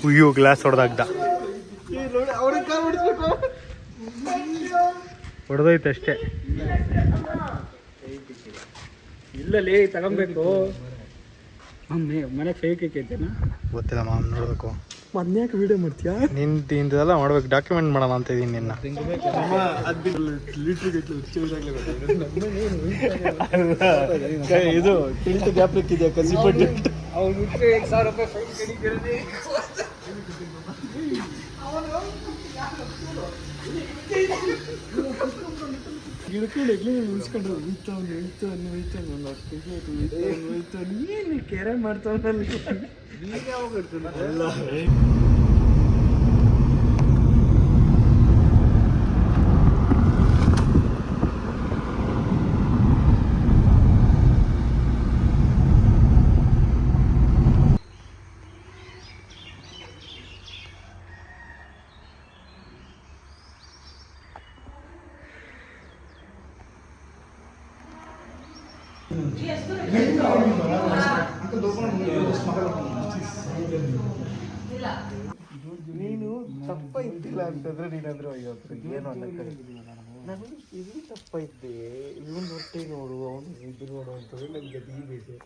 ಅಯ್ಯೋ ಗ್ಲಾಸ್ ಹೊಡೆದಾಗ್ದ, ಹೊಡೆದೋಯ್ತು ಅಷ್ಟೇ. ಇಲ್ಲಲ್ಲಿ ತಗೊಬೇಕು. ಮನೆ ಫೇಕ್ ಐತೆನಾ ಗೊತ್ತಿಲ್ಲ ಮಾಮ್, ನೋಡ್ಬೇಕು. ಮನ್ಯಾಕೆ ವಿಡಿಯೋ ಮಾಡ್ತೀಯಾ? ನಿಂದೆಲ್ಲ ಮಾಡ್ಬೇಕು, ಡಾಕ್ಯುಮೆಂಟ್ ಮಾಡೋಣ ಅಂತ ಇದೀನಿ ನಿನ್ನ. ಇದು ಟಿಲ್ಟ್ ಗ್ಯಾಪ್ ಇಕ್ಕಿದ್ಯಾ ಕಸಿ ಪಟ್ಟು ಅವ್ನು 1000 ರೂಪಾಯಿ ಫೈನ್ ಕಡಿದಿರಲಿ. ಏನು ಕೆರೆ ಮಾಡ್ತಾವಲ್ಲ. ನೀನು ತಪ್ಪ ಇದ್ದಿಲ್ಲ ಅಂತಂದ್ರೆ ನೀನಂದ್ರೆ ಏನು ಅನ್ನಕ್ಕೆ ನನಗೆ ಇಲ್ಲಿ ತಪ್ಪ ಇದ್ದೆ. ಇವನ್ ಹೊಟ್ಟೆ ನೋಡು, ಅವನು ಇದು ನೋಡು ಅಂತಂದ್ರೆ ನನಗೆ ಈ ಬೇಜಾರು.